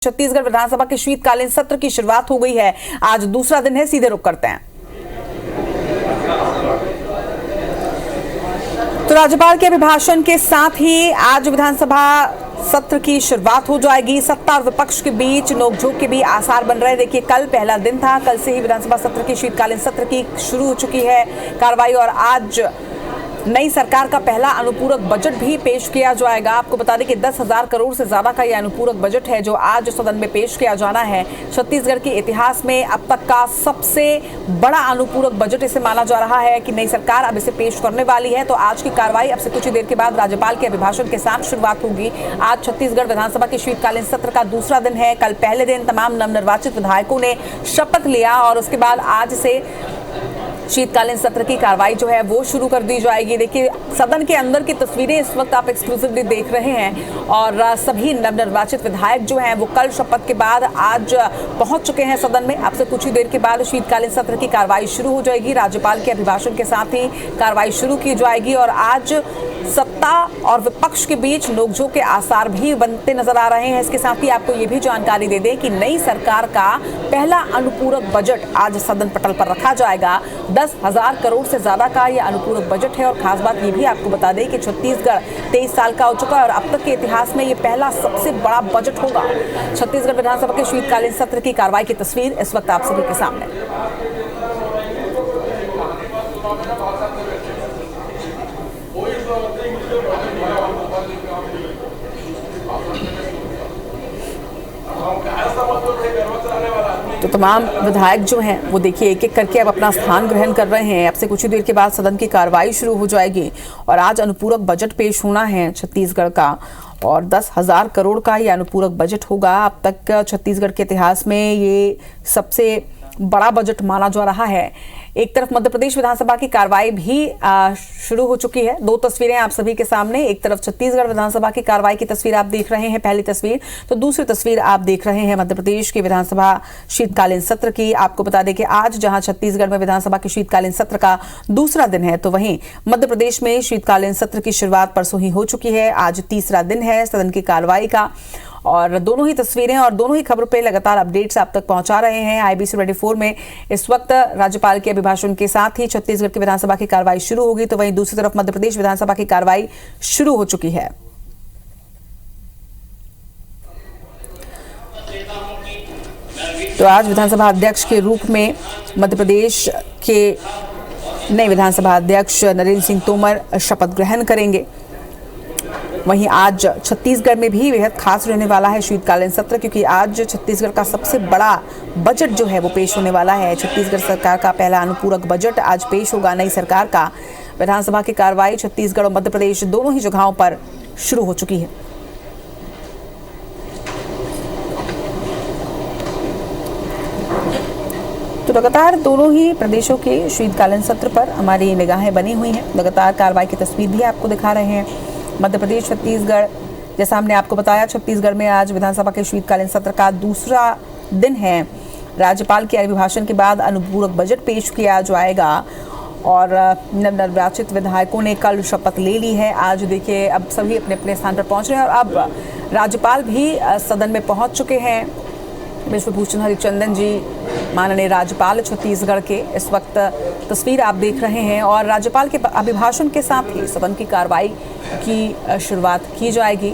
छत्तीसगढ़ विधानसभा के शीतकालीन सत्र की शुरुआत हो गई है। आज दूसरा दिन है, सीधे रुख करते हैं। तो राज्यपाल के अभिभाषण के साथ ही आज विधानसभा सत्र की शुरुआत हो जाएगी। सत्ता और विपक्ष के बीच नोकझोंक के भी आसार बन रहे हैं। देखिए, कल पहला दिन था, कल से ही विधानसभा सत्र की शीतकालीन सत्र की शुरू हो चुकी है कार्रवाई और आज नई सरकार का पहला अनुपूरक बजट भी पेश किया जाएगा। आपको बता दें कि 10,000 करोड़ से ज्यादा का यह अनुपूरक बजट है जो आज सदन में पेश किया जाना है। छत्तीसगढ़ के इतिहास में अब तक का सबसे बड़ा अनुपूरक बजट इसे माना जा रहा है कि नई सरकार अब इसे पेश करने वाली है। तो आज की कार्रवाई अब से कुछ ही देर के बाद राज्यपाल के अभिभाषण के साथ शुरुआत होगी। आज छत्तीसगढ़ विधानसभा के शीतकालीन सत्र का दूसरा दिन है। कल पहले दिन तमाम नवनिर्वाचित विधायकों ने शपथ लिया और उसके बाद आज से शीतकालीन सत्र की कार्रवाई जो है वो शुरू कर दी जाएगी। देखिए, सदन के अंदर की तस्वीरें इस वक्त आप एक्सक्लूसिवली देख रहे हैं और सभी नवनिर्वाचित विधायक जो हैं वो कल शपथ के बाद आज पहुंच चुके हैं सदन में। अब से कुछ ही देर के बाद शीतकालीन सत्र की कार्रवाई शुरू हो जाएगी। राज्यपाल के अभिभाषण के साथ ही कार्रवाई शुरू की जाएगी और आज सत्ता और विपक्ष के बीच नोकझोंक के आसार भी बनते नजर आ रहे हैं। इसके साथ ही आपको ये भी जानकारी दे दें कि नई सरकार का पहला अनुपूरक बजट आज सदन पटल पर रखा जाएगा। 10,000 करोड़ से ज्यादा का यह अनुपूरक बजट है और खास बात ये भी आपको बता दें कि छत्तीसगढ़ 23 साल का हो चुका है और अब तक के इतिहास में ये पहला सबसे बड़ा बजट होगा। छत्तीसगढ़ विधानसभा के शीतकालीन सत्र की कार्रवाई की तस्वीर इस वक्त आप सभी के सामने। तो तमाम विधायक जो हैं वो देखिए एक एक करके अब अपना स्थान ग्रहण कर रहे हैं। अब से कुछ ही देर के बाद सदन की कार्रवाई शुरू हो जाएगी और आज अनुपूरक बजट पेश होना है छत्तीसगढ़ का और 10,000 करोड़ का ये अनुपूरक बजट होगा। अब तक छत्तीसगढ़ के इतिहास में ये सबसे बड़ा बजट माना जा रहा है। एक तरफ मध्य प्रदेश विधानसभा की कार्रवाई भी शुरू हो चुकी है। दो तस्वीरें आप सभी के सामने, एक तरफ छत्तीसगढ़ विधानसभा की कार्रवाई की तस्वीर आप देख रहे हैं पहली तस्वीर, तो दूसरी तस्वीर आप देख रहे हैं मध्य प्रदेश की विधानसभा शीतकालीन सत्र की। आपको बता दें कि आज जहां छत्तीसगढ़ में विधानसभा के शीतकालीन सत्र का दूसरा दिन है तो वहीं मध्य प्रदेश में शीतकालीन सत्र की शुरुआत परसों ही हो चुकी है। आज तीसरा दिन है सदन की कार्रवाई का और दोनों ही तस्वीरें और दोनों ही खबरों पे लगातार अपडेट्स आप तक पहुंचा रहे हैं IBC 24 में। इस वक्त राज्यपाल के अभिभाषण के साथ ही छत्तीसगढ़ की विधानसभा की कार्रवाई शुरू होगी तो वहीं दूसरी तरफ मध्य प्रदेश विधानसभा की कार्रवाई शुरू हो चुकी है। तो आज विधानसभा अध्यक्ष के रूप में मध्य प्रदेश के नए विधानसभा अध्यक्ष नरेंद्र सिंह तोमर शपथ ग्रहण करेंगे। वहीं आज छत्तीसगढ़ में भी बेहद खास रहने वाला है शीतकालीन सत्र क्योंकि आज छत्तीसगढ़ का सबसे बड़ा बजट जो है वो पेश होने वाला है। छत्तीसगढ़ सरकार का पहला अनुपूरक बजट आज पेश होगा नई सरकार का। विधानसभा की कार्रवाई छत्तीसगढ़ और मध्य प्रदेश दोनों ही जगहों पर शुरू हो चुकी है। तो लगातार दोनों ही प्रदेशों के शीतकालीन सत्र पर हमारी निगाहें बनी हुई हैं। लगातार कार्रवाई की तस्वीर भी आपको दिखा रहे हैं। मध्य प्रदेश छत्तीसगढ़, जैसा हमने आपको बताया, छत्तीसगढ़ में आज विधानसभा के शीतकालीन सत्र का दूसरा दिन है। राज्यपाल के अभिभाषण के बाद अनुपूरक बजट पेश किया जाएगा और नवनिर्वाचित विधायकों ने कल शपथ ले ली है। आज देखिए अब सभी अपने अपने स्थान पर पहुंच रहे हैं और अब राज्यपाल भी सदन में पहुंच चुके हैं। विश्वभूषण हरिचंदन जी माननीय राज्यपाल छत्तीसगढ़ के इस वक्त तस्वीर आप देख रहे हैं और राज्यपाल के अभिभाषण के साथ ही सदन की कार्रवाई की शुरुआत की जाएगी।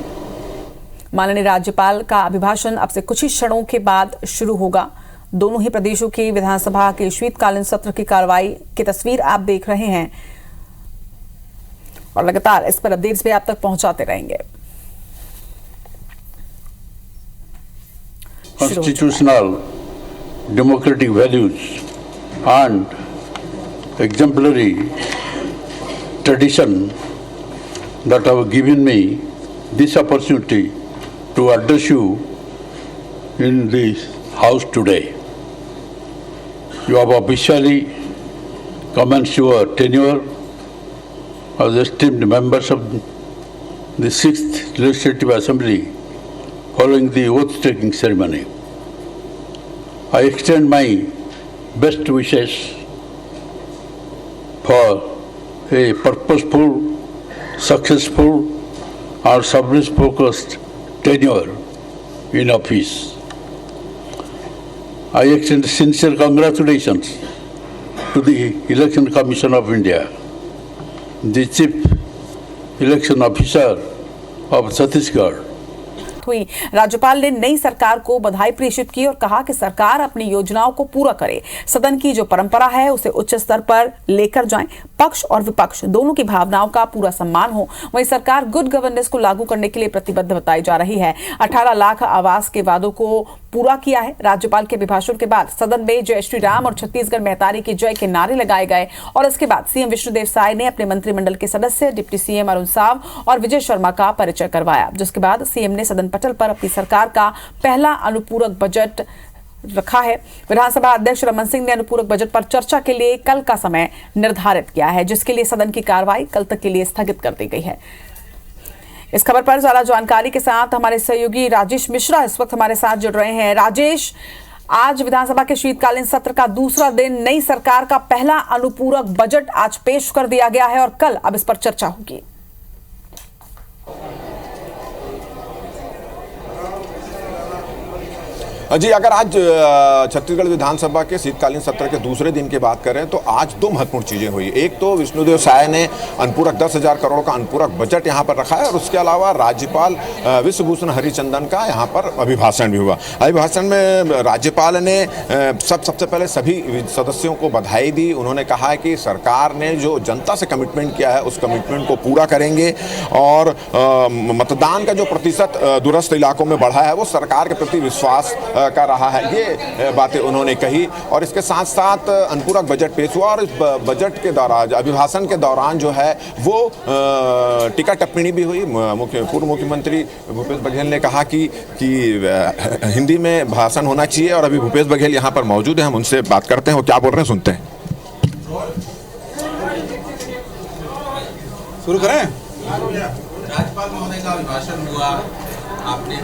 माननीय राज्यपाल का अभिभाषण अब से कुछ ही क्षणों के बाद शुरू होगा। दोनों ही प्रदेशों की विधानसभा के शीतकालीन सत्र की कार्रवाई की तस्वीर आप देख रहे हैं और लगातार इस पर अपडेट्स भी आप तक पहुंचाते रहेंगे। Constitutional democratic values and exemplary tradition that have given me this opportunity to address you in this house today. You have officially commenced your tenure as esteemed members of the 6th Legislative Assembly following the oath-taking ceremony. I extend my best wishes for a purposeful, successful, and service-focused tenure in office. I extend sincere congratulations to the Election Commission of India, the Chief Election Officer of Chhattisgarh. हुई। राज्यपाल ने नई सरकार को बधाई प्रेषित की और कहा कि सरकार अपनी योजनाओं को पूरा करे, सदन की जो परंपरा है उसे उच्च स्तर पर लेकर जाएं, पक्ष और विपक्ष दोनों की भावनाओं का पूरा सम्मान हो। वहीं सरकार गुड गवर्नेंस को लागू करने के लिए प्रतिबद्ध बताई जा रही है। 18 लाख आवास के वादों को पूरा किया है। राज्यपाल के अभिभाषण के बाद सदन में जय श्री राम और छत्तीसगढ़ महतारी की जय के नारे लगाए गए और इसके बाद सीएम विष्णुदेव साय ने अपने मंत्रिमंडल के सदस्य डिप्टी सीएम अरुण साव और विजय शर्मा का परिचय करवाया, जिसके बाद सीएम ने सदन पटल पर अपनी सरकार का पहला अनुपूरक बजट रखा है। विधानसभा अध्यक्ष रमन सिंह ने अनुपूरक बजट पर चर्चा के लिए कल का समय निर्धारित किया है, जिसके लिए सदन की कार्रवाई कल तक के लिए स्थगित कर दी गई है। इस खबर पर ज्यादा जानकारी के साथ हमारे सहयोगी राजेश मिश्रा इस वक्त हमारे साथ जुड़ रहे हैं। राजेश, आज विधानसभा के शीतकालीन सत्र का दूसरा दिन, नई सरकार का पहला अनुपूरक बजट आज पेश कर दिया गया है और कल अब इस पर चर्चा होगी। जी, अगर आज छत्तीसगढ़ विधानसभा के शीतकालीन सत्र के दूसरे दिन की बात करें तो आज दो महत्वपूर्ण चीजें हुई। एक तो विष्णुदेव साय ने अनुपूरक 10,000 करोड़ का अनुपूरक बजट यहां पर रखा है और उसके अलावा राज्यपाल विश्वभूषण हरिचंदन का यहां पर अभिभाषण भी हुआ। अभिभाषण में राज्यपाल ने सबसे पहले सभी सदस्यों को बधाई दी। उन्होंने कहा है कि सरकार ने जो जनता से कमिटमेंट किया है उस कमिटमेंट को पूरा करेंगे और मतदान का जो प्रतिशत दूरस्थ इलाकों में बढ़ा है वो सरकार के प्रति विश्वास कर रहा है, ये बातें उन्होंने कही। और इसके साथ साथ अनुपूरक बजट पेश हुआ और इस बजट के दौरान, अभिभाषण के दौरान जो है वो टीका टिप्पणी भी हुई। पूर्व मुख्यमंत्री भूपेश बघेल ने कहा कि हिंदी में भाषण होना चाहिए और अभी भूपेश बघेल यहाँ पर मौजूद है, हम उनसे बात करते हैं, वो क्या बोल रहे हैं सुनते हैं। शुरू करें। राज्यपाल महोदय का अभिभाषण हुआ, आपने